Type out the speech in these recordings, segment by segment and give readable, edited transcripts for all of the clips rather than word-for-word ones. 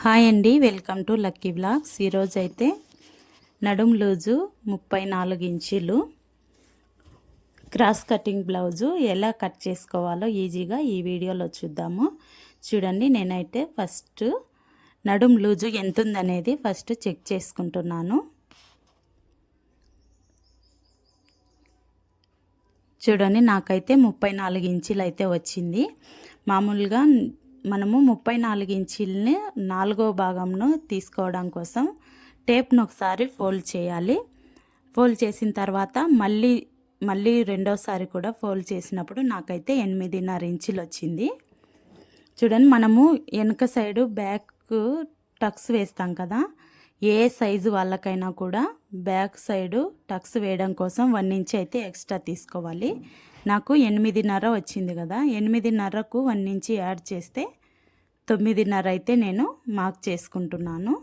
Hi అండి, welcome to lucky blogs. ఈరోజు అయితే నడుం లూజు 34 ఇంచీలు క్రాస్ కటింగ్ బ్లౌజు ఎలా కట్ చేసుకోవాలో ఈజీగా ఈ వీడియోలో చూద్దాము. చూడండి, నేనైతే ఫస్ట్ నడుం లూజు ఎంత ఉందనేది ఫస్ట్ చెక్ చేసుకుంటున్నాను. చూడండి, నాకైతే 34 ఇంచీలు అయితే వచ్చింది. మామూలుగా మనము 34 ఇంచీలని 4వ భాగంను తీసుకోవడం కోసం టేప్ను ఒకసారి ఫోల్డ్ చేయాలి. ఫోల్డ్ చేసిన తర్వాత మళ్ళీ రెండోసారి కూడా ఫోల్డ్ చేసినప్పుడు నాకైతే 8.5 ఇంచులు వచ్చింది. చూడండి, మనము వెనక సైడు బ్యాక్ టక్స్ వేస్తాం కదా, ఏ సైజు వాళ్ళకైనా కూడా బ్యాక్ సైడు టక్స్ వేయడం కోసం 1 ఇంచ్ అయితే ఎక్స్ట్రా తీసుకోవాలి. నాకు 8.5 వచ్చింది కదా, 8.5కు 1 ఇంచ్ యాడ్ చేస్తే 9.5 అయితే నేను మార్క్ చేసుకుంటున్నాను.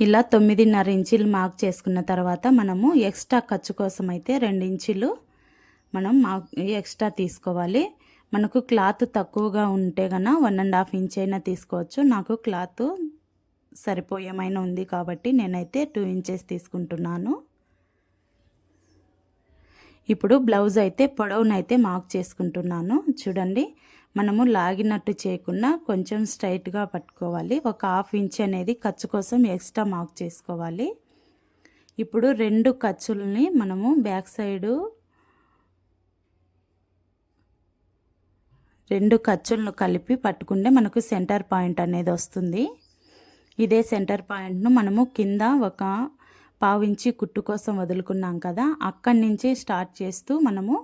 ఇలా 9.5 ఇంచులు మార్క్ చేసుకున్న తర్వాత మనము ఎక్స్ట్రా ఖర్చు కోసం అయితే 2 ఇంచులు మనం ఎక్స్ట్రా తీసుకోవాలి. మనకు క్లాత్ తక్కువగా ఉంటే కన్నా 1.5 ఇంచ్ అయినా తీసుకోవచ్చు. నాకు క్లాత్ సరిపోయేమైనా ఉంది కాబట్టి నేనైతే 2 ఇంచెస్ తీసుకుంటున్నాను. ఇప్పుడు బ్లౌజ్ అయితే పొడవునైతే మార్క్ చేసుకుంటున్నాను. చూడండి, మనము లాగినట్టు చేయకుండా కొంచెం స్ట్రైట్గా పట్టుకోవాలి. ఒక 1/2 ఇంచ్ అనేది ఖర్చు కోసం ఎక్స్ట్రా మార్క్ చేసుకోవాలి. ఇప్పుడు 2 ఖర్చుల్ని మనము బ్యాక్ సైడు 2 ఖర్చులను కలిపి పట్టుకుంటే మనకు సెంటర్ పాయింట్ అనేది వస్తుంది. ఇదే సెంటర్ పాయింట్ను మనము కింద ఒక 1/2 ఇంచ్ కుట్టు కోసం వదులుకున్నాం కదా, అక్కడి నుంచి స్టార్ట్ చేస్తూ మనము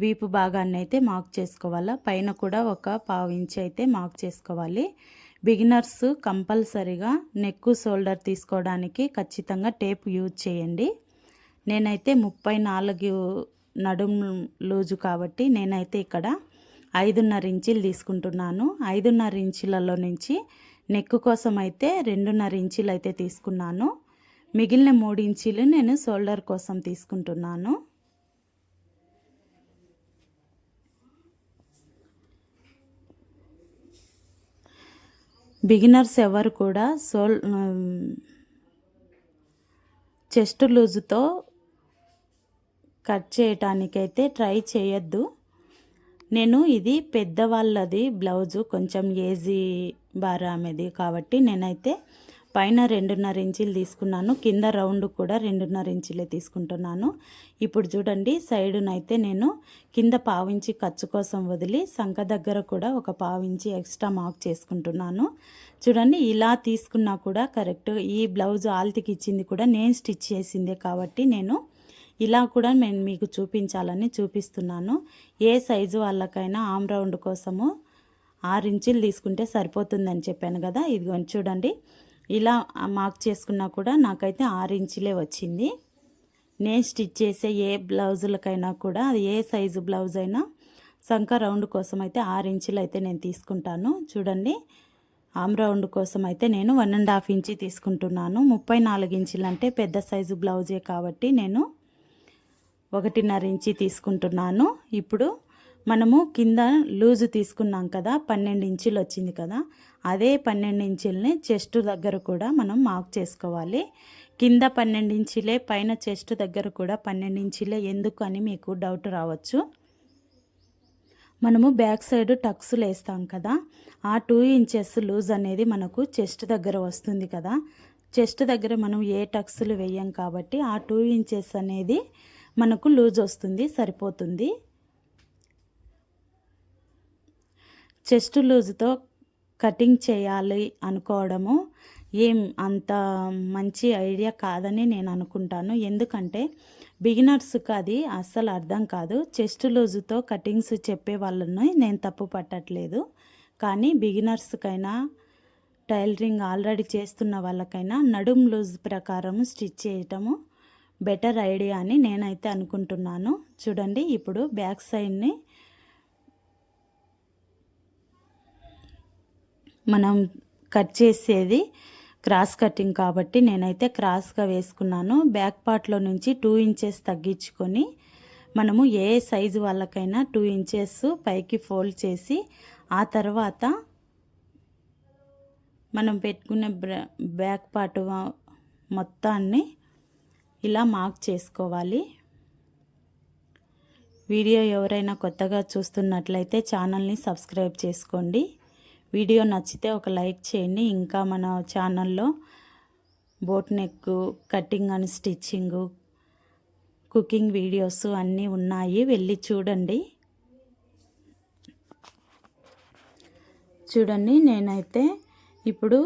వీపు భాగాన్ని అయితే మార్క్ చేసుకోవాలి. పైన కూడా ఒక 1/2 ఇంచ్ అయితే మార్క్ చేసుకోవాలి. బిగినర్స్ కంపల్సరీగా నెక్ షోల్డర్ తీసుకోవడానికి ఖచ్చితంగా టేప్ యూజ్ చేయండి. నేనైతే 34 నడుం లూజు కాబట్టి నేనైతే ఇక్కడ 5.5 ఇంచులు తీసుకుంటున్నాను. 5.5 ఇంచులలో నుంచి నెక్ కోసం అయితే 2.5 ఇంచులు అయితే తీసుకున్నాను. మిగిలిన 3 ఇంచులు నేను షోల్డర్ కోసం తీసుకుంటున్నాను. బిగినర్స్ ఎవరు కూడా చెస్ట్ లూజుతో కట్ చేయటానికైతే ట్రై చేయొద్దు. నేను ఇది పెద్దవాళ్ళది బ్లౌజు, కొంచెం ఏజీ బారామెది కాబట్టి నేనైతే పైన 2.5 ఇంచులు తీసుకున్నాను. కింద రౌండ్ కూడా 2.5 ఇంచులే తీసుకుంటున్నాను. ఇప్పుడు చూడండి, సైడునైతే నేను కింద 1/2 ఇంచు ఖర్చు కోసం వదిలి సంక దగ్గర కూడా ఒక 1/2 ఇంచు ఎక్స్ట్రా మార్క్ చేసుకుంటున్నాను. చూడండి, ఇలా తీసుకున్నా కూడా కరెక్ట్. ఈ బ్లౌజ్ ఆల్తికి ఇచ్చింది కూడా నేను స్టిచ్ చేసిందే కాబట్టి నేను ఇలా కూడా నేను మీకు చూపించాలని చూపిస్తున్నాను. ఏ సైజు వాళ్ళకైనా ఆమ్ రౌండ్ కోసము 6 ఇంచులు తీసుకుంటే సరిపోతుందని చెప్పాను కదా. ఇదిగో చూడండి, ఇలా మార్క్ చేసుకున్నా కూడా నాకైతే 6 ఇంచులే వచ్చింది. నేను స్టిచ్ చేసే ఏ బ్లౌజులకైనా కూడా, అది ఏ సైజు బ్లౌజ్ అయినా సంక రౌండ్ కోసం అయితే 6 ఇంచులు అయితే నేను తీసుకుంటాను. చూడండి, ఆమ్ రౌండ్ కోసం అయితే నేను 1.5 ఇంచు తీసుకుంటున్నాను. 34 ఇంచులు అంటే పెద్ద సైజు బ్లౌజే కాబట్టి నేను 1.5 ఇంచు తీసుకుంటున్నాను. ఇప్పుడు మనము కింద లూజు తీసుకున్నాం కదా, 12 ఇంచులు వచ్చింది కదా, అదే 12 ఇంచుల్ని చెస్ట్ దగ్గర కూడా మనం మార్క్ చేసుకోవాలి. కింద 12 ఇంచులే, పైన చెస్ట్ దగ్గర కూడా 12 ఇంచులే ఎందుకు అని మీకు డౌట్ రావచ్చు. మనము బ్యాక్ సైడ్ టక్స్లు వేస్తాం కదా, ఆ 2 ఇంచెస్ లూజ్ అనేది మనకు చెస్ట్ దగ్గర వస్తుంది కదా. చెస్ట్ దగ్గర మనం ఏ టక్స్లు వేయం కాబట్టి ఆ 2 ఇంచెస్ అనేది మనకు లూజ్ వస్తుంది, సరిపోతుంది. చెస్ట్ లూజ్తో కటింగ్ చేయాలి అనుకోవడము ఏం అంత మంచి ఐడియా కాదని నేను అనుకుంటాను. ఎందుకంటే బిగినర్స్కి అది అస్సలు అర్థం కాదు. చెస్ట్ లూజుతో కటింగ్స్ చెప్పే వాళ్ళని నేను తప్పు పట్టట్లేదు, కానీ బిగినర్స్కైనా టైలరింగ్ ఆల్రెడీ చేస్తున్న వాళ్ళకైనా నడుం లూజ్ ప్రకారం స్టిచ్ చేయటము బెటర్ ఐడియా అని నేనైతే అనుకుంటున్నాను. చూడండి, ఇప్పుడు బ్యాక్ సైడ్ని మనం కట్ చేసేది క్రాస్ కటింగ్ కాబట్టి నేనైతే క్రాస్గా వేసుకున్నాను. బ్యాక్ పార్ట్లో నుంచి 2 ఇంచెస్ తగ్గించుకొని మనము ఏ సైజు వాళ్ళకైనా 2 ఇంచెస్ పైకి ఫోల్డ్ చేసి ఆ తర్వాత మనం పెట్టుకునే బ్యాక్ పార్ట్ మొత్తాన్ని ఇలా మార్క్ చేసుకోవాలి. వీడియో ఎవరైనా కొత్తగా చూస్తున్నట్లయితే ఛానల్ని సబ్స్క్రైబ్ చేసుకోండి. వీడియో నచ్చితే ఒక లైక్ చేయండి. ఇంకా మన ఛానల్లో boat neck, cutting and stitching, cooking videos అన్నీ ఉన్నాయి, వెళ్ళి చూడండి. చూడండి, నేనైతే ఇప్పుడు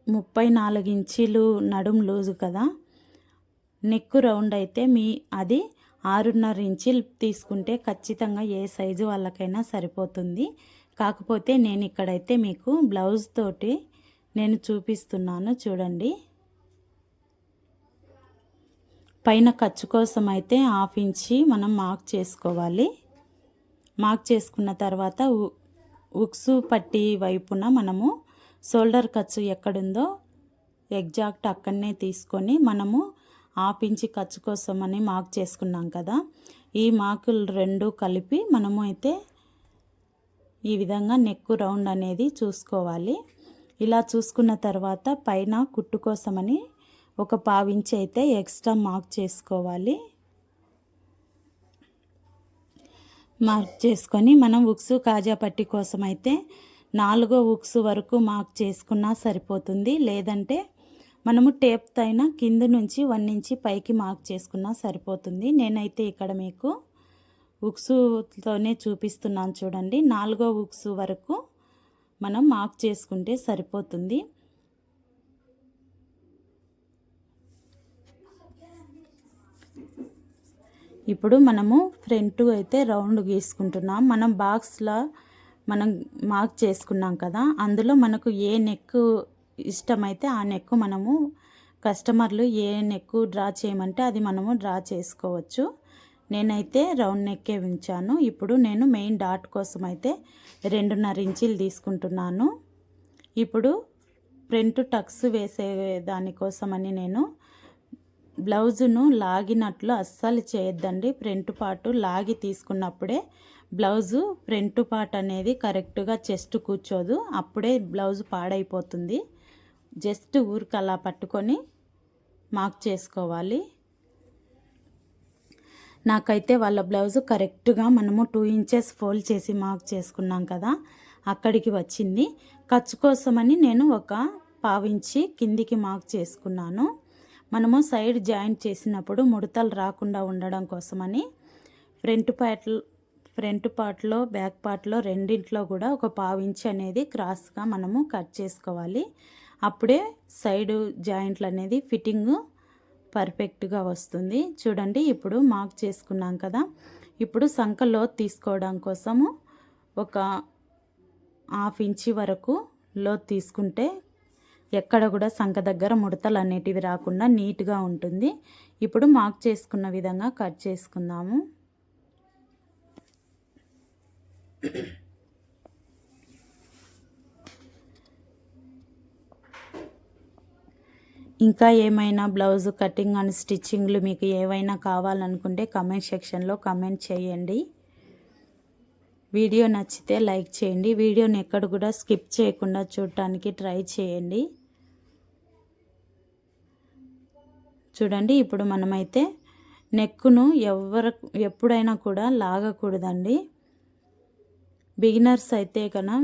34 ఇంచీలు నడుం లూజు కదా, నెక్ రౌండ్ అయితే అది 6.5 ఇంచీలు తీసుకుంటే ఖచ్చితంగా ఏ సైజు వాళ్ళకైనా సరిపోతుంది. కాకపోతే నేను ఇక్కడైతే మీకు బ్లౌజ్ తోటి నేను చూపిస్తున్నాను. చూడండి, పైన ఖర్చు కోసం అయితే 1/2 ఇంచి మనం మార్క్ చేసుకోవాలి. మార్క్ చేసుకున్న తర్వాత ఉక్సు పట్టి వైపున మనము షోల్డర్ ఖర్చు ఎక్కడుందో ఎగ్జాక్ట్ అక్కడనే తీసుకొని మనము 1/2 ఇంచి ఖర్చు కోసం అని మార్క్ చేసుకున్నాం కదా, ఈ మార్కులు రెండు కలిపి మనము అయితే ఈ విధంగా నెక్ రౌండ్ అనేది చూసుకోవాలి. ఇలా చూసుకున్న తర్వాత పైన కుట్టు కోసమని ఒక 1/2 ఇంచి అయితే ఎక్స్ట్రా మార్క్ చేసుకోవాలి. మార్క్ చేసుకొని మనం ఉక్సు కాజా పట్టి కోసం అయితే 4వ ఉక్సు వరకు మార్క్ చేసుకున్నా సరిపోతుంది. లేదంటే మనము టేప్తో అయినా కింద నుంచి 1 ఇంచి పైకి మార్క్ చేసుకున్నా సరిపోతుంది. నేనైతే ఇక్కడ మీకు ఉక్సుతోనే చూపిస్తున్నాను. చూడండి, 4వ ఉక్సు వరకు మనం మార్క్ చేసుకుంటే సరిపోతుంది. ఇప్పుడు మనము ఫ్రంట్ అయితే రౌండ్ గీసుకుంటున్నాం. మనం బాక్స్లో మనం మార్క్ చేసుకున్నాం కదా, అందులో మనకు ఏ నెక్ ఇష్టమైతే ఆ నెక్ మనము కస్టమర్లు ఏ నెక్ డ్రా చేయమంటే అది మనము డ్రా చేసుకోవచ్చు. నేనైతే రౌండ్ నెక్కే ఉంచాను. ఇప్పుడు నేను మెయిన్ డాట్ కోసం అయితే 2.5 ఇంచీలు తీసుకుంటున్నాను. ఇప్పుడు ఫ్రంట్ టక్స్ వేసే దానికోసమని నేను బ్లౌజును లాగినట్లు అస్సలు చేయొద్దండి. ఫ్రంట్ పార్ట్ లాగి తీసుకున్నప్పుడే బ్లౌజు ఫ్రంట్ పార్ట్ అనేది కరెక్ట్గా చెస్ట్ కూర్చోదు, అప్పుడే బ్లౌజు పాడైపోతుంది. జస్ట్ ఊరికి అలా పట్టుకొని మార్క్ చేసుకోవాలి. నాకైతే వాళ్ళ బ్లౌజు కరెక్ట్గా మనము 2 ఇంచెస్ ఫోల్డ్ చేసి మార్క్ చేసుకున్నాం కదా, అక్కడికి వచ్చింది. ఖర్చు కోసమని నేను ఒక 1/2 ఇంచి కిందికి మార్క్ చేసుకున్నాను. మనము సైడ్ జాయింట్ చేసినప్పుడు ముడతలు రాకుండా ఉండడం కోసమని ఫ్రంట్ పార్ట్లో బ్యాక్ పార్ట్లో రెండింట్లో కూడా ఒక 1/2 ఇంచి అనేది క్రాస్గా మనము కట్ చేసుకోవాలి. అప్పుడే సైడ్ జాయింట్లు అనేది ఫిట్టింగ్ పర్ఫెక్ట్గా వస్తుంది. చూడండి, ఇప్పుడు మార్క్ చేసుకున్నాం కదా, ఇప్పుడు సంక లోతు తీసుకోవడం కోసము ఒక 1/2 ఇంచి వరకు లోతు తీసుకుంటే ఎక్కడ కూడా సంక దగ్గర ముడతలు అనేటివి రాకుండా నీట్గా ఉంటుంది. ఇప్పుడు మార్క్ చేసుకున్న విధంగా కట్ చేసుకుందాము. ఇంకా ఏమైనా బ్లౌజ్ కటింగ్ అండ్ స్టిచ్చింగ్లు మీకు ఏవైనా కావాలనుకుంటే కామెంట్ సెక్షన్లో కామెంట్ చేయండి. వీడియో నచ్చితే లైక్ చేయండి. వీడియోని ఎక్కడ కూడా స్కిప్ చేయకుండా చూడటానికి ట్రై చేయండి. చూడండి, ఇప్పుడు మనమైతే నెక్కును ఎప్పుడైనా కూడా లాగకూడదండి. బిగినర్స్ అయితే కన్నా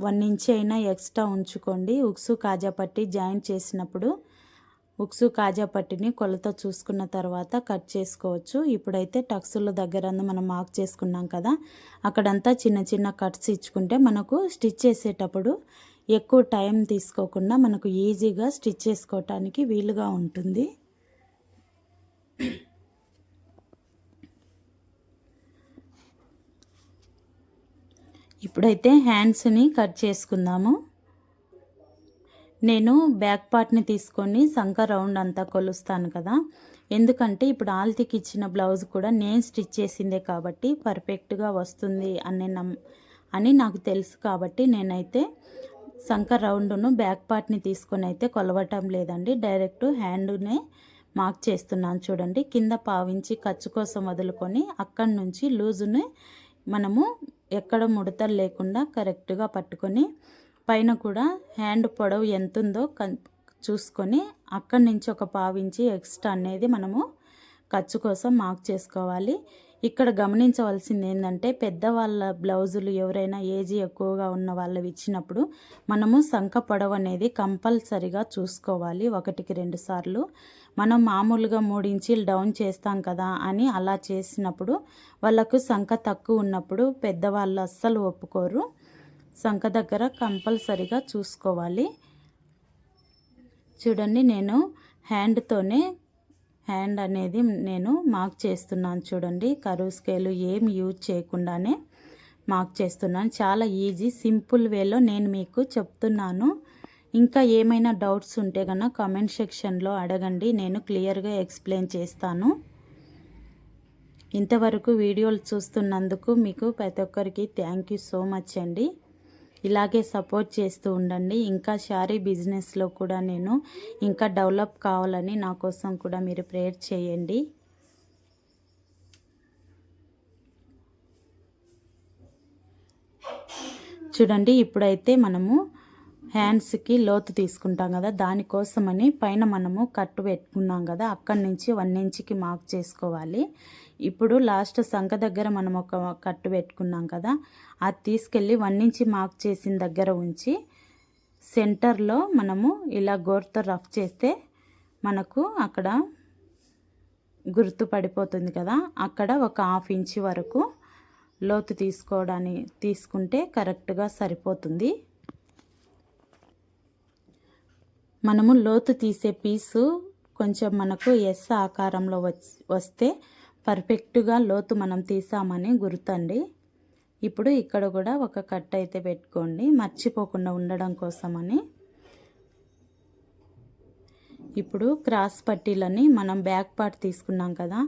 1 ఇంచి అయినా ఎక్స్ట్రా ఉంచుకోండి. ఉక్సు కాజా పట్టి జాయింట్ చేసినప్పుడు ఉక్సు కాజా పట్టిని కొలత చూసుకున్న తర్వాత కట్ చేసుకోవచ్చు. ఇప్పుడైతే టక్సుల దగ్గర మనం మార్క్ చేసుకున్నాం కదా, అక్కడంతా చిన్న చిన్న కట్స్ ఇచ్చుకుంటే మనకు స్టిచ్ చేసేటప్పుడు ఎక్కువ టైం తీసుకోకుండా మనకు ఈజీగా స్టిచ్ చేసుకోవటానికి వీలుగా ఉంటుంది. ఇప్పుడైతే హ్యాండ్స్ని కట్ చేసుకుందాము. నేను బ్యాక్ పార్ట్ని తీసుకొని సంక రౌండ్ అంతా కొలుస్తాను కదా, ఎందుకంటే ఇప్పుడు ఆల్తీకి ఇచ్చిన బ్లౌజ్ కూడా నేను స్టిచ్ చేసిందే కాబట్టి పర్ఫెక్ట్గా వస్తుంది అని నాకు తెలుసు. కాబట్టి నేనైతే సంక రౌండ్ను బ్యాక్ పార్ట్ని తీసుకొని అయితే కొలవటం లేదండి, డైరెక్ట్ హ్యాండ్నే మార్క్ చేస్తున్నాను చూడండి. కింద పావించి ఖర్చు కోసం వదులుకొని అక్కడి నుంచి లూజుని మనము ఎక్కడ ముడతలు లేకుండా కరెక్ట్గా పట్టుకొని పైన కూడా హ్యాండ్ పొడవు ఎంత ఉందో చూసుకొని అక్కడి నుంచి ఒక పావించి ఎక్స్ట్రా అనేది మనము ఖర్చు కోసం మార్క్ చేసుకోవాలి. ఇక్కడ గమనించవలసింది ఏంటంటే పెద్దవాళ్ళ బ్లౌజులు ఎవరైనా ఏజ్ ఎక్కువగా ఉన్న వాళ్ళవి ఇచ్చినప్పుడు మనము సంఖ పొడవు అనేది కంపల్సరిగా చూసుకోవాలి. 1-2 సార్లు. మనం మామూలుగా 3 ఇంచీలు డౌన్ చేస్తాం కదా అని అలా చేసినప్పుడు వాళ్ళకు సంఖ తక్కువ ఉన్నప్పుడు పెద్దవాళ్ళు అస్సలు ఒప్పుకోరు. సంఖ దగ్గర కంపల్సరిగా చూసుకోవాలి. చూడండి, నేను హ్యాండ్ అనేది నేను మార్క్ చేస్తున్నాను చూడండి. కరువు స్కేలు ఏం యూజ్ చేయకుండానే మార్క్ చేస్తున్నాను. చాలా ఈజీ, సింపుల్ వేలో నేను మీకు చెప్తున్నాను. ఇంకా ఏమైనా డౌట్స్ ఉంటే కనుక కామెంట్ సెక్షన్లో అడగండి, నేను క్లియర్గా ఎక్స్ప్లెయిన్ చేస్తాను. ఇంతవరకు వీడియోలు చూస్తున్నందుకు మీకు ప్రతి ఒక్కరికి థ్యాంక్ యూ సో మచ్ అండి. ఇలాగే సపోర్ట్ చేస్తూ ఉండండి. ఇంకా శారీ బిజినెస్లో కూడా నేను ఇంకా డెవలప్ కావాలని నా కోసం కూడా మీరు ప్రేయర్ చేయండి. చూడండి, ఇప్పుడైతే మనము హ్యాండ్స్కి లోతు తీసుకుంటాం కదా, దానికోసమని పైన మనము కట్టు పెట్టుకున్నాం కదా, అక్కడి నుంచి 1 ఇంచ్కి మార్క్ చేసుకోవాలి. ఇప్పుడు లాస్ట్ సంఖ దగ్గర మనం ఒక కట్టు పెట్టుకున్నాం కదా, అది తీసుకెళ్ళి 1 ఇంచ్ మార్క్ చేసిన దగ్గర ఉంచి సెంటర్లో మనము ఇలా గోరుతో రఫ్ చేస్తే మనకు అక్కడ గుర్తు పడిపోతుంది కదా, అక్కడ ఒక 1/2 ఇంచ్ వరకు లోతు తీసుకుంటే కరెక్ట్గా సరిపోతుంది. మనము లోతు తీసే పీసు కొంచెం మనకు ఎస్ ఆకారంలో వస్తే పర్ఫెక్ట్గా లోతు మనం తీసామని గుర్తండి. ఇప్పుడు ఇక్కడ కూడా ఒక కట్ అయితే పెట్టుకోండి, మర్చిపోకుండా ఉండడం కోసమని. ఇప్పుడు క్రాస్ పట్టీలని మనం బ్యాక్ పార్ట్ తీసుకున్నాం కదా,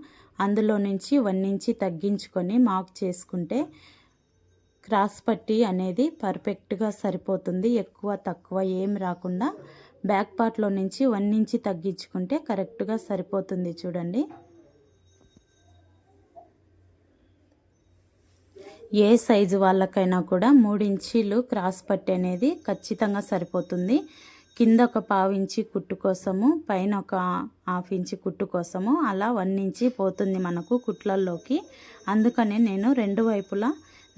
అందులో నుంచి 1 ఇంచ్ తగ్గించుకొని మార్క్ చేసుకుంటే క్రాస్ పట్టీ అనేది పర్ఫెక్ట్గా సరిపోతుంది. ఎక్కువ తక్కువ ఏం రాకుండా బ్యాక్ పార్ట్లో నుంచి 1 ఇంచ్ తగ్గించుకుంటే కరెక్ట్గా సరిపోతుంది. చూడండి, ఏ సైజు వాళ్ళకైనా కూడా 3 ఇంచీలు క్రాస్ పట్టీ అనేది ఖచ్చితంగా సరిపోతుంది. కింద ఒక 1/2 ఇంచ్ కుట్టు కోసము, పైన ఒక 1/2 ఇంచ్ కుట్టు కోసము, అలా 1 ఇంచ్ పోతుంది మనకు కుట్లల్లోకి. అందుకనే నేను 2 వైపులా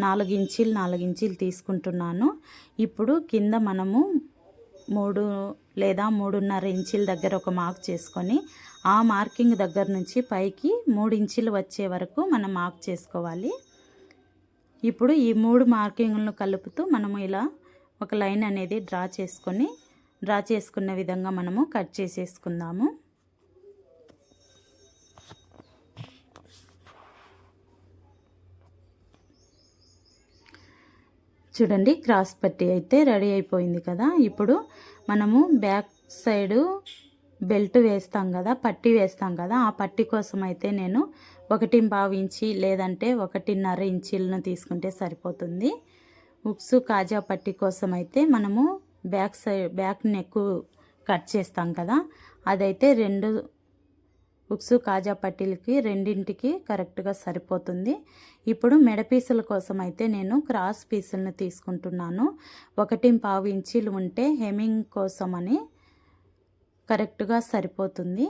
4 ఇంచీలు తీసుకుంటున్నాను. ఇప్పుడు కింద మనము 3 లేదా 3.5 ఇంచీల దగ్గర ఒక మార్క్ చేసుకొని ఆ మార్కింగ్ దగ్గర నుంచి పైకి 3 ఇంచీలు వచ్చే వరకు మనం మార్క్ చేసుకోవాలి. ఇప్పుడు ఈ 3 మార్కింగ్లను కలుపుతూ మనము ఇలా ఒక లైన్ అనేది డ్రా చేసుకున్న విధంగా మనము కట్ చేసేసుకుందాము. చూడండి, క్రాస్ పట్టీ అయితే రెడీ అయిపోయింది కదా. ఇప్పుడు మనము బ్యాక్ సైడు బెల్ట్ వేస్తాం కదా, పట్టీ వేస్తాం కదా, ఆ పట్టీ కోసం అయితే నేను 1.5 ఇంచ్ లేదంటే 1.5 ఇంచీలను తీసుకుంటే సరిపోతుంది. ఉక్సు కాజా పట్టీ కోసం అయితే మనము బ్యాక్ నెక్ కట్ చేస్తాం కదా, అదైతే 2 ఉక్సు కాజా పట్టీలకి రెండింటికి కరెక్ట్గా సరిపోతుంది. ఇప్పుడు మెడ పీసుల కోసం అయితే నేను క్రాస్ పీసులను తీసుకుంటున్నాను. 1.5 ఇంచీలు ఉంటే హెమ్మింగ్ కోసం అని కరెక్ట్గా సరిపోతుంది.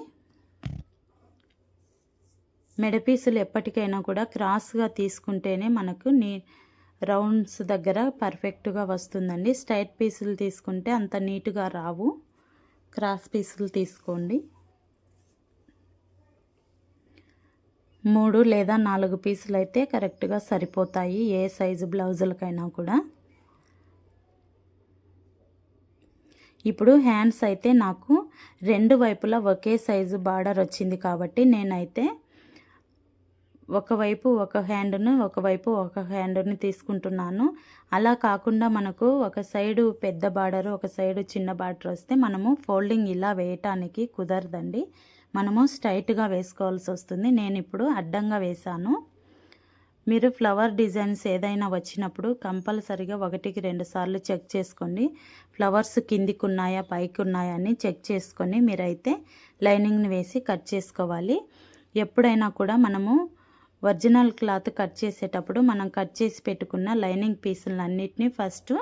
మెడ పీసులు ఎప్పటికైనా కూడా క్రాస్గా తీసుకుంటేనే మనకు రౌండ్స్ దగ్గర పర్ఫెక్ట్గా వస్తుందండి. స్ట్రైట్ పీసులు తీసుకుంటే అంత నీట్గా రావు. క్రాస్ పీసులు తీసుకోండి. 3 లేదా 4 పీసులు అయితే కరెక్ట్గా సరిపోతాయి ఏ సైజు బ్లౌజులకైనా కూడా. ఇప్పుడు హ్యాండ్స్ అయితే నాకు 2 వైపులా ఒకే సైజు బార్డర్ వచ్చింది కాబట్టి నేనైతే ఒకవైపు ఒక హ్యాండ్ని తీసుకుంటున్నాను. అలా కాకుండా మనకు ఒక సైడు పెద్ద బార్డర్ ఒక సైడు చిన్న బార్డర్ వస్తే మనము ఫోల్డింగ్ ఇలా వేయటానికి కుదరదండి. మనము స్ట్రైట్గా వేసుకోవాల్సి వస్తుంది. నేను ఇప్పుడు అడ్డంగా వేశాను. మీరు ఫ్లవర్ డిజైన్స్ ఏదైనా వచ్చినప్పుడు కంపల్సరిగా 1కి 2 సార్లు చెక్ చేసుకోండి. ఫ్లవర్స్ కిందికి ఉన్నాయా పైకి ఉన్నాయా అని చెక్ చేసుకొని మీరైతే లైనింగ్ని వేసి కట్ చేసుకోవాలి. ఎప్పుడైనా కూడా మనము ఒరిజినల్ క్లాత్ కట్ చేసేటప్పుడు మనం కట్ చేసి పెట్టుకున్న లైనింగ్ పీసులన్నిటినీ ఫస్ట్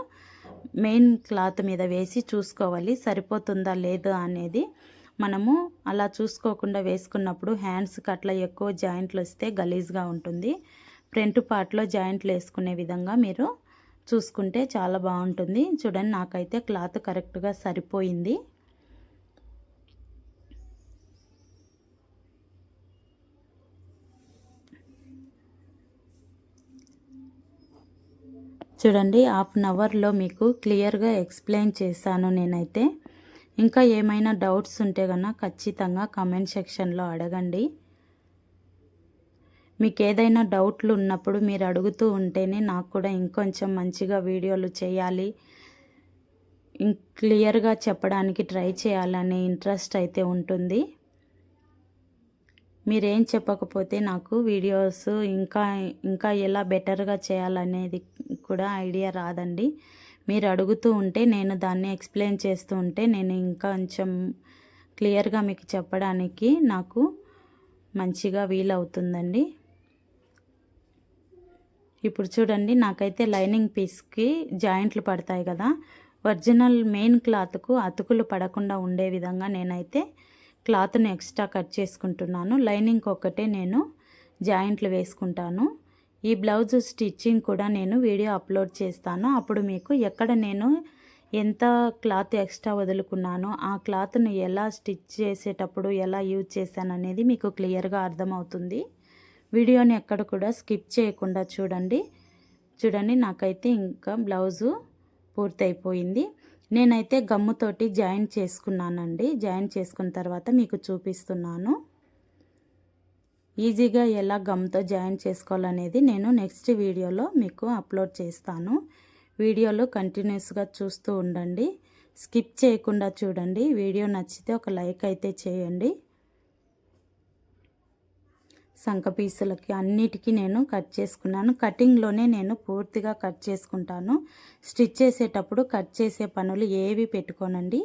మెయిన్ క్లాత్ మీద వేసి చూసుకోవాలి, సరిపోతుందా లేదా అనేది. మనము అలా చూసుకోకుండా వేసుకున్నప్పుడు హ్యాండ్స్కి అట్లా ఎక్కువ జాయింట్లు వస్తే గలీజ్గా ఉంటుంది. ఫ్రంట్ పార్ట్లో జాయింట్లు వేసుకునే విధంగా మీరు చూసుకుంటే చాలా బాగుంటుంది. చూడండి, నాకైతే క్లాత్ కరెక్ట్గా సరిపోయింది. చూడండి, హాఫ్ అన్ అవర్లో మీకు క్లియర్గా ఎక్స్ప్లెయిన్ చేశాను నేనైతే. ఇంకా ఏమైనా డౌట్స్ ఉంటే కనుక ఖచ్చితంగా కామెంట్ సెక్షన్లో అడగండి. మీకు ఏదైనా డౌట్లు ఉన్నప్పుడు మీరు అడుగుతూ ఉంటేనే నాకు కూడా ఇంకొంచెం మంచిగా వీడియోలు చేయాలి, క్లియర్గా చెప్పడానికి ట్రై చేయాలనే ఇంట్రెస్ట్ అయితే ఉంటుంది. మీరేం చెప్పకపోతే నాకు వీడియోస్ ఇంకా ఎలా బెటర్గా చేయాలనేది కూడా ఐడియా రాదండి. మీరు అడుగుతూ ఉంటే నేను దాన్ని ఎక్స్ప్లెయిన్ చేస్తూ ఉంటే నేను ఇంకా కొంచెం క్లియర్గా మీకు చెప్పడానికి నాకు మంచిగా వీలవుతుందండి. ఇప్పుడు చూడండి, నాకైతే లైనింగ్ పీస్కి జాయింట్లు పడతాయి కదా, ఒరిజినల్ మెయిన్ క్లాత్కు అతుకులు పడకుండా ఉండే విధంగా నేనైతే క్లాత్ను ఎక్స్ట్రా కట్ చేసుకుంటున్నాను. లైనింగ్ ఒక్కటే నేను జాయింట్లు వేసుకుంటాను. ఈ బ్లౌజ్ స్టిచ్చింగ్ కూడా నేను వీడియో అప్లోడ్ చేస్తాను. అప్పుడు మీకు ఎక్కడ నేను ఎంత క్లాత్ ఎక్స్ట్రా వదులుకున్నానో ఆ క్లాత్ను ఎలా స్టిచ్ చేసేటప్పుడు ఎలా యూజ్ చేశాను అనేది మీకు క్లియర్గా అర్థమవుతుంది. వీడియోని ఎక్కడ కూడా స్కిప్ చేయకుండా చూడండి. నాకైతే ఇంకా బ్లౌజు పూర్తయిపోయింది. నేనైతే గమ్ముతోటి జాయిన్ చేసుకున్నానండి. జాయిన్ చేసుకున్న తర్వాత మీకు చూపిస్తున్నాను. ఈజీగా ఎలా గమ్తో జాయిన్ చేసుకోవాలనేది నేను నెక్స్ట్ వీడియోలో మీకు అప్లోడ్ చేస్తాను. వీడియోలు కంటిన్యూస్గా చూస్తూ ఉండండి, స్కిప్ చేయకుండా చూడండి. వీడియో నచ్చితే ఒక లైక్ అయితే చేయండి. సంక పీసులకి అన్నిటికీ నేను కట్ చేసుకున్నాను. కటింగ్లోనే నేను పూర్తిగా కట్ చేసుకుంటాను. స్టిచ్ చేసేటప్పుడు కట్ చేసే పనులు ఏవి పెట్టుకోనండి.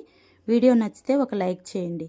వీడియో నచ్చితే ఒక లైక్ చేయండి.